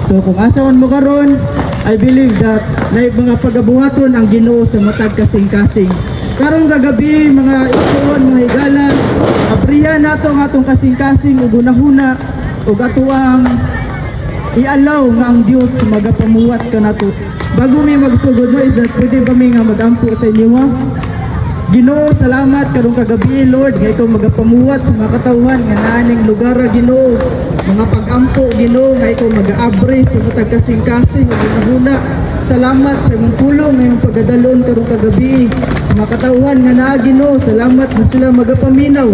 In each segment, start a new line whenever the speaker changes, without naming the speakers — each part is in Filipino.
So kung asawan mo karon, I believe that na mga pagabuhaton ang Ginoo sa matag kasing-kasing. Karong kagabi mga igsoon, mga higala, apriya nato ang atong kasing-kasing ug hunahuna ug atuang i-allow nga ang Dios magapamuwat kanato. Bago mi magsugod mo is that pwede ba mi nga magampo sa inyo ha? Ginoo, salamat karong kagabi Lord nga ikaw magapamuwat sa mga katawhan nga naaning lugar Ginoo. Mga pag-ampo Ginoo nga ikaw mag-aabri sa matag kasing-kasing ug hunahuna. Salamat sa imong tulong ngayong pagdalon karong kagabi sa mga katawhan nga naa Ginoo. Salamat na sila magapaminaw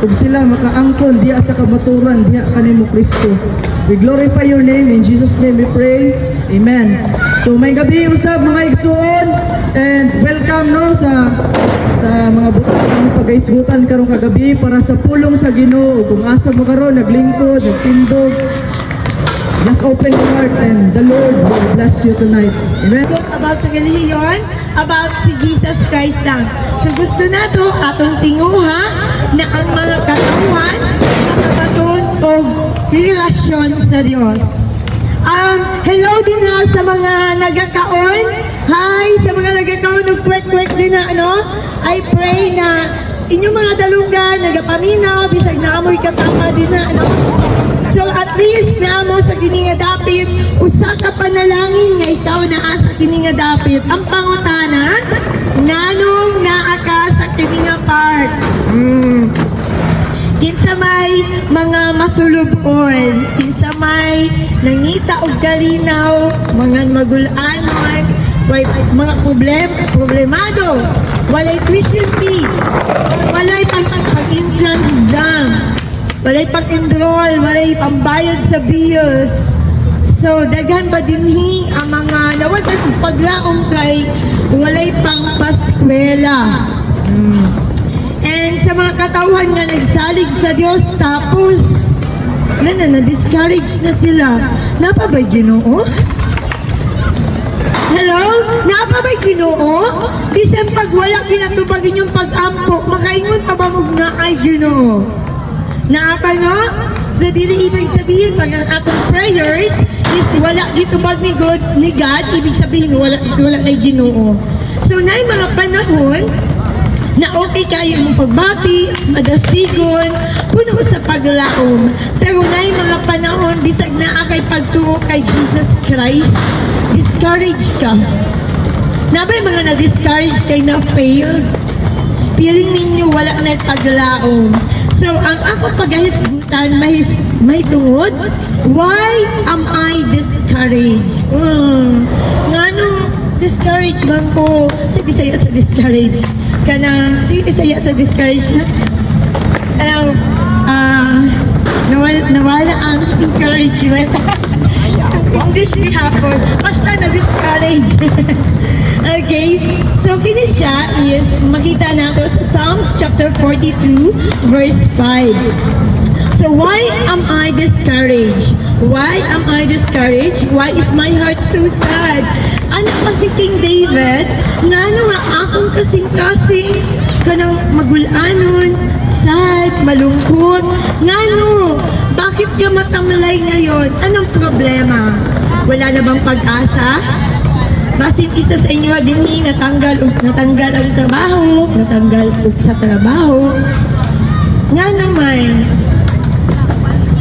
ug sila makaangkon diha sa kamaturan diha kanimo Kristo. We glorify your name, in Jesus name we pray. Amen. So may gabi usab mga igsuon and welcome no sa mga butang pagaisgutan karong kagabi para sa pulong sa Ginoo. Kung asa mo karon naglingkod, nagtindog, just open your heart and the Lord will bless you tonight. Amen.
About the religion, about si Jesus Christ lang. So gusto na to atong tinguha na ang mga katawan nakabaton o relasyon sa Diyos. Hello din na sa mga nagakaon. Hi sa mga nagakaon ug kwek-kwek din na I pray na inyong mga dalunggan nagapaminaw bisag naamoy katama din na So at least naamo sa kini nga dapit usa ka panalangin nga ikaw naa sa kini nga dapit. Ang pangutana nganong naa ka sa kini nga part? Kinsa may mga masulubon, kinsa may nangita og kalinaw, mga magulanon, mga problemado, walay tuition fee, walay pag-entrance exam, walay pag-enroll, walay pambayad sa bills. So, daghan ba dinhi ang mga nawagan paglaong kay walay pang paskwela. And sa mga katawhan nga nagsalig sa Diyos tapos na-discourage na sila. Napa ba'y Ginoo? Hello? Napa ba'y Ginoo? Bisan pag wala kinatupag inyong pag-ampo, makaingon pa ba mong na ay Ginoo? Naapa no? So dili ibig sabihin pag ang atong prayers is wala gitubag ni God, ibig sabihin wala kay Ginoo. So na mga panahon na okay kayo mong pagbati, madasigon, puno sa paglaom. Pero na mga panahon, bisag na akay pagtuo kay Jesus Christ, discourage ka. Nabay mga na-discourage kay na-fail, feeling ninyo wala na paglaom. So, ang ako paghahisgutan, may tungod, why am I discouraged? Nganong discourage man ko? Sige, saya sa discourage. Sige, saya sa discourage na. Nawala ang encouragement. English ni hapon. Basta na-discourage. Okay? So, kini siya is, makita nato sa Psalms chapter 42, verse 5. So, why am I discouraged? Why am I discouraged? Why is my heart so sad? Ano pa si King David? Ngano nga akong kasing-kasing kanang magulanon, sad, malungkot. Ngano? Bakit ka matamlay ngayon? Anong problema? Wala na bang pag-asa? Basit isa sa inyo din natanggal ang trabaho, natanggal sa trabaho. Nga naman.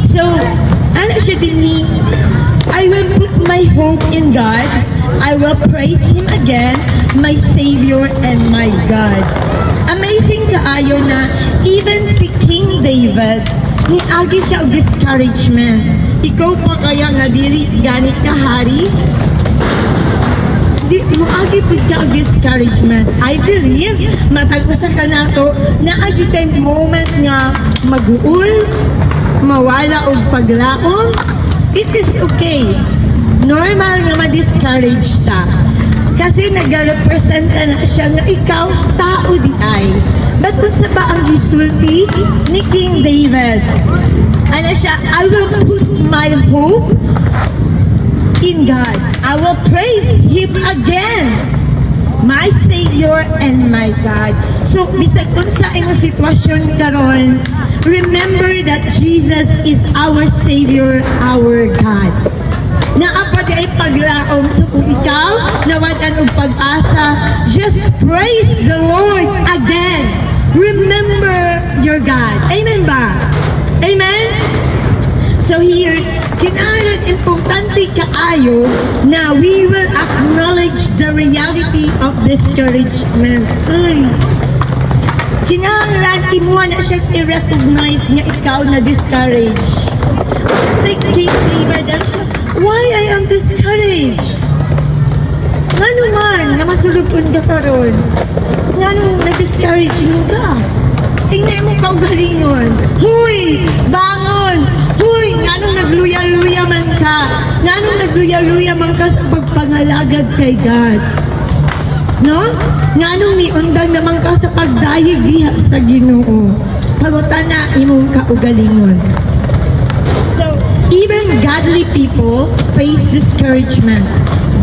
So, ano siya din I will put my hope in God. I will praise Him again, my Savior and my God. Amazing kaayo na even si King David, niagi siya og discouragement. Ikaw pa kaya nga dili ganit ka hari? Muagi po ka og discouragement. I believe, matagpusa ka na to, na agi kay moment nga mag-uul, mawala og paglaom, it is okay. Normal nga ma-discourage ta. Kasi nag-represent ka na siya nga ikaw, tao di ay. But unsa ba ang gisulti ni King David? Ano siya? I will put my hope in God. I will praise Him again, my Savior and my God. So, bisag unsa imong sitwasyon karon, remember that Jesus is our Savior, our God. Naapad ay paglaom. So kung ikaw nawalan ng pag-asa, just praise the Lord again. Remember your God. Amen ba? Amen? So here, kinahanglan importante kaayo na we will acknowledge the reality of discouragement. Ay, kinahanglan imuha na siya i-recognize nga ikaw na discouraged. Like King David, why I am discouraged? Nga naman, nga masulupon ka karon. Nga nung na-discourage mo ka. Tingnan mo kaugalingon. Huy! Bangon! Huy! Nga nung nagluya-luya man ka. Nga nung nagluya-luya man ka sa pagpangalagad kay God. No? Nga nung niundang naman ka sa pagdayeg diha sa Ginoo. Pagutan na imong kaugalingon. So, even godly people face discouragement.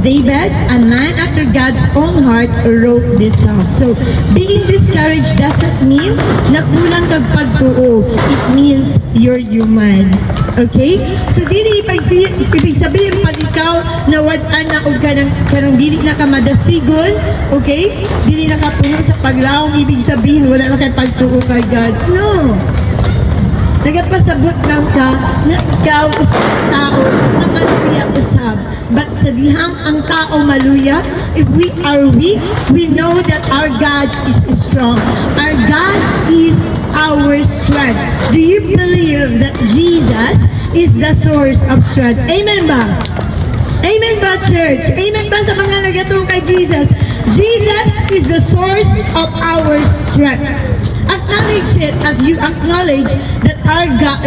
David, a man after God's own heart, wrote this song. So, being discouraged doesn't mean na kulang kag pagtuo. It means you're human. Okay? So, dili ibig sabihin pag ikaw nawad-an na o kanang dili na ka madasigon, okay? Dili na ka puno sa paglaom, ibig sabihin wala na kay pagtuo kay God. No! Nagapasabot lang ka na ikaw usap tao na maluya usab. But sa dihang ang tao maluya, if we are weak, we know that our God is strong. Our God is our strength. Do you believe that Jesus is the source of strength? Amen ba? Amen ba, church? Amen ba sa mga nagatong kay Jesus? Jesus is the source of our strength. Acknowledge it as you acknowledge that our God,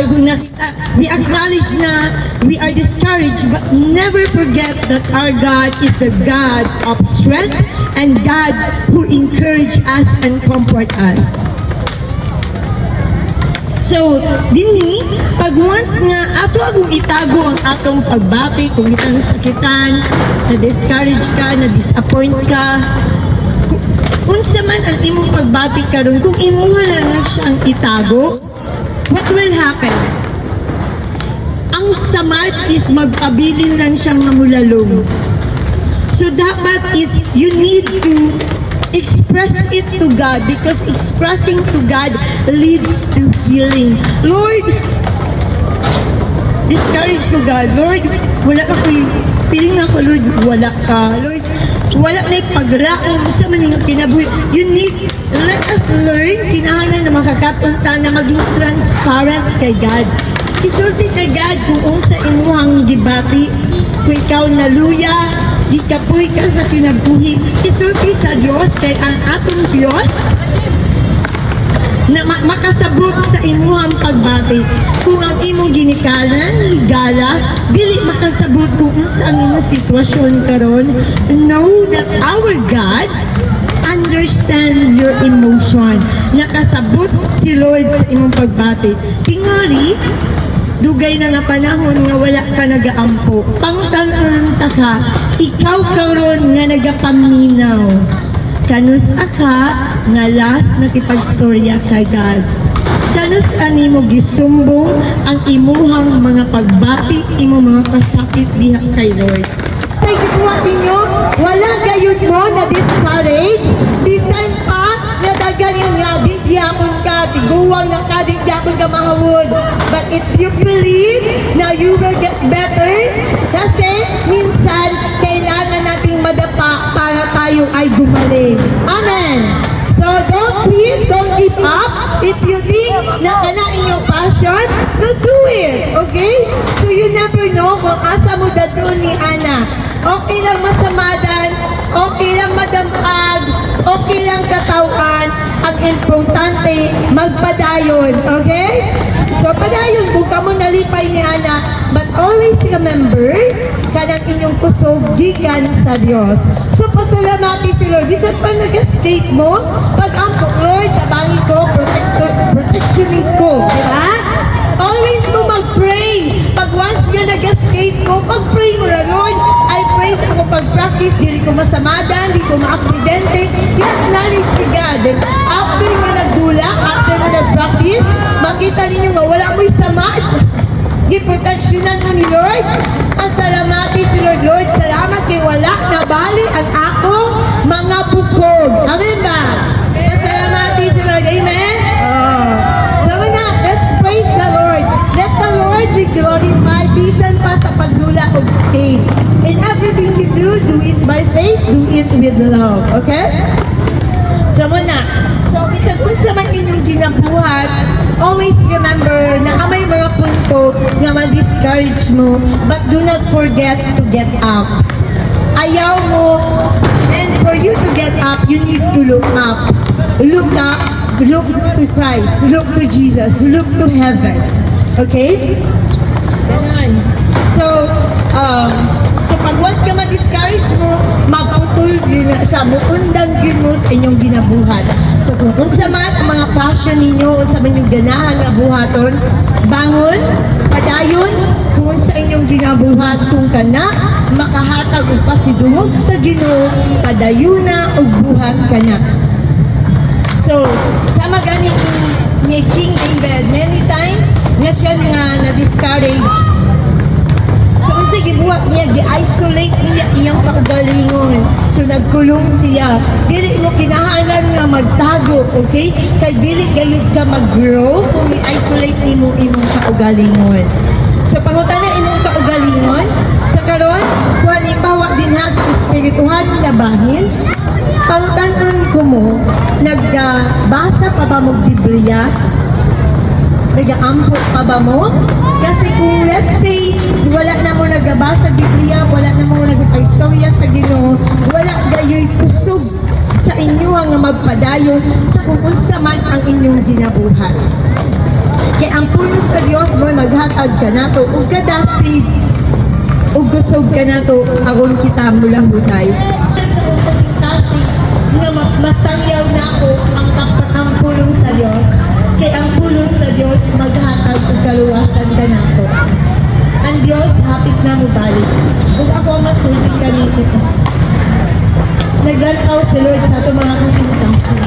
we acknowledge na we are discouraged, but never forget that our God is the God of strength and God who encourage us and comfort us. So, dinhi, pag once nga ato akong itago ang atong pagbati, kung itang sakitan, na-discourage ka, na-disappoint ka, unsa man ang imong pagbati karon, kung imuha lang na siyang itago, what will happen? Ang samat is magpabilin lang siyang mamulalong. So dapat is you need to express it to God because expressing to God leads to healing. Lord, discourage ko God. Lord, wala ka piling ako, Lord, wala ka. Lord, wala na pagraon sa maning kinabuhi. You need, let us learn, kinahanglan na makakapunta na maging transparent kay God. Isulti kay God kung sa imuhang gibati, kung ikaw naluya, di kapoy ka sa kinabuhi. Isulti sa Diyos kay ang atong Diyos na makasabot sa imuhang pagbati. Kung ang imong ginikanan, higala, dili makasabot kung sa ang imong sitwasyon karon. Know that our God understands your emotion. Nakasabot si Lord sa imong pagbati. Tingali, dugay na nga panahon nga wala ka nagaampo. Pangutanan ta ka, ikaw karon nga nagapaminaw. Kanus aka nga last nakipagstorya kay God. Kanus ani mo gisumbong ang imuhang mga pagbati, imong mga pasakit diha kay Lord. Kay gisuwa ninyo, wala gayud mo na discourage, bisan pa na dagan yung nga digyapon ka, tiguwang na ka, digyapon ka mahawod. But if you believe na you will get better, kasi minsan kailangan nating madapa para tayo ay gumaling. Amen! So please don't give up. If you think na kana inyong passion, don't do it. Okay? So you never know kung asa mo dadun ni Ana. Okay lang masamadan, okay lang madampag, okay lang katawan. Ang importante, magpadayon. Okay? So padayon kung kamo nalipay ni Ana, but always remember, kanang inyong kusog gikan sa Dios. So pasalamati si Lord. Bisan pa nag-state mo, pag ang Lord, tabangi ko, protectionin ko. Diba? Always mo mag-pray. Pag once nga nag-skate ko, pag-pray mo na, Lord, I pray sa ako pag-practice, dili ko masamadan, dili ko ma-aksidente. Yes, knowledge ni God. After nga nagdula, after nga nag-practice, makita ninyo nga wala mo'y samad. Giprotectionan mo ni Lord. Pasalamati faith. In everything you do it by faith, do it with love. Okay? So muna, so bisag unsa man inyong ginabuhat, always remember na may mga punto nga ma-discourage mo, but do not forget to get up. Ayaw mo, and for you to get up, you need to look up. Look up, look to Christ, look to Jesus, look to heaven. Okay? Ganun. So pag once ka ma-discourage mo, maputol din na siya, muundang din mo sa inyong ginabuhat. So kung unsa man ang mga passion ninyo, unsa man yung ganahan nga buhaton, bangon, padayon, kung sa inyong ginabuhat, kung kana, makahatag og pasidungog sa Ginoo, padayuna og buhat kana. So, sama gani ni King David, many times, nga siya nga na-discourage. So, unsa gibuhat niya, gi-isolate niya iyang kaugalingon. So, nagkulong siya. Dili mo kinahanglan nga magtago, okay? Kay dili gayud ka mag-grow kung i-isolate nimo imong kaugalingon. So, pangutana imong kaugalingon, sa karon, kung halimbawa din ha sa espirituhan na bahin, pangutanon ko mo, nagbasa pa ba mo Biblia? Nag-aampo pa ba mo? Kasi kung let's say, wala na mo nagbabasa Biblia, wala na mo nag-istorya sa Ginoo, wala gayoy kusog sa inyo nga magpadayon sa kung unsa man ang inyong ginabuhat. Kaya ang puno sa Dios mo, maghatag ka na to, ug kadasig, ug kusog ka na to, aron kita mula hutay. Nga masangyaw na ako ang pulong sa Dios. Kaya ang pulong sa Dios maghatag og kaluwasan kanato. Ang Dios hapit na mo balik. Ug ako masulti kanito. Naglantaw si Lord sa ato mga kasing-kasing.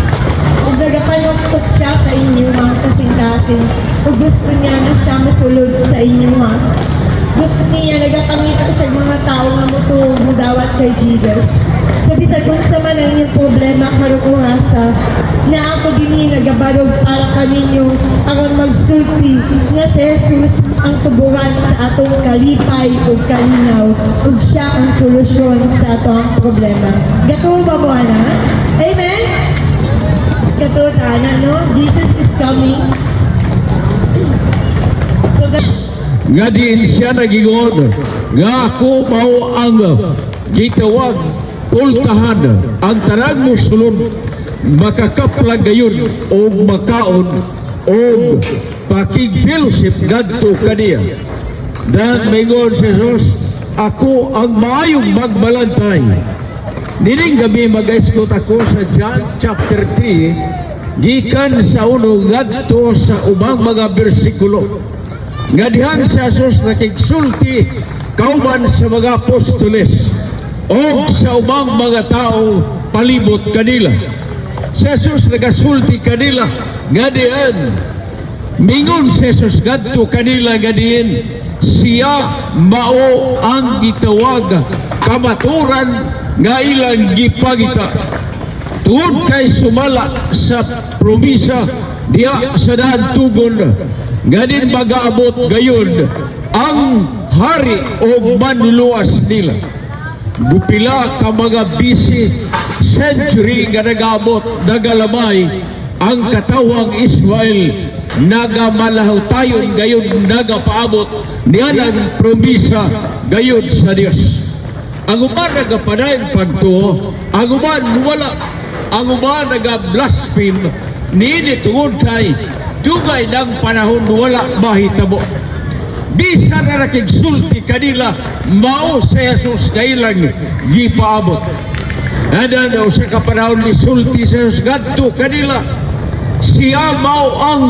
Ug nagapanuktok siya sa inyo mga kasing-kasing. Ug gusto niya na siya masulod sa inyo ha. Gusto niya nagapangita siya mga tao nga mudawat kay Jesus. So bisag kung sa man ang inyong problema karon asa na ako dinhi nagabarog para kaninyo aron magsulti nga si Jesus ang tuburan sa atong kalipay ug kalinaw ug siya ang solusyon sa atong problema. Gatuo ba mo ana? Amen. Gatuo ta ana no? Jesus is coming. So
Nga diin siya nagingon nga ako mao ang gitawag pultahan ang tanan mo sulod makakaplag gayon o makaon o pakig-fellowship gadto kaniya. Dan mingon si Jesus, ako ang maayong magbalantay. Nining gabi mag-escort ako sa John chapter 3 gikan sa uno gadto sa ubang mga bersikulo. Nga dihang si Jesus nakigsulti kauban sa mga apostoles o sa ubang mga tao palibot kanila. Si Jesus nagasulti kanila nga diyan. Mingon si Jesus gadto kanila nga diyan siya mao ang gitawag kamaturan nga ilang gipagita. Tungod kay sumala sa promisa diya sa daan tugon ganin mag-aabot gayon ang hari o manluwas nila. Bupila ka mga busy century nga nag-aabot nagalamay ang katawang Israel nagamalahaw tayon gayon nagapaabot niyan ang promisa gayon sa Dios. Ang uman nagapadayon pagtuo, ang uman wala, ang uman nagablaspheme niini tungod kay dugay ng panahon wala mahitabo. Bisa na nakigsulti kanila mao sa Jesus kailang gipaabot. And sa kapanahon ni sulti sa Jesus gadto kanila siya mao ang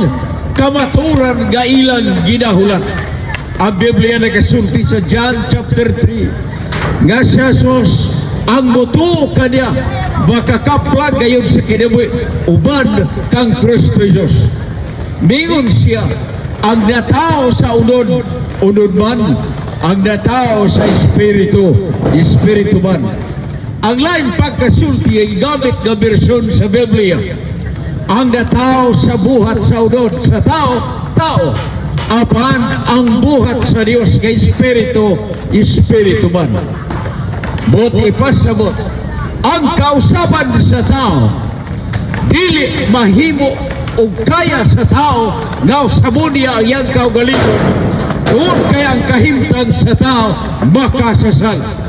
kamaturan nga ilang ginahulat. Ang Biblia nagasulti sa John chapter 3 nga si Jesus ang mutuo kaniya makakaplag gayon sa kinabuhi uban kang Kristo Jesus. Mingon siya ang natao sa unod man, ang natao sa espiritu man. Ang lain pagkasulti ay gamit na bersyon sa Biblia. Ang natao sa buhat sa unod sa tao, apan ang buhat sa Dios kay Espiritu, Espiritu man. Bot ipasabot, ang kausaban sa tao, dili mahimo o kaya sa tao nga usabon niya ang iyang kaugalingon. Doon kaya ang kahimtang sa tao makasasal.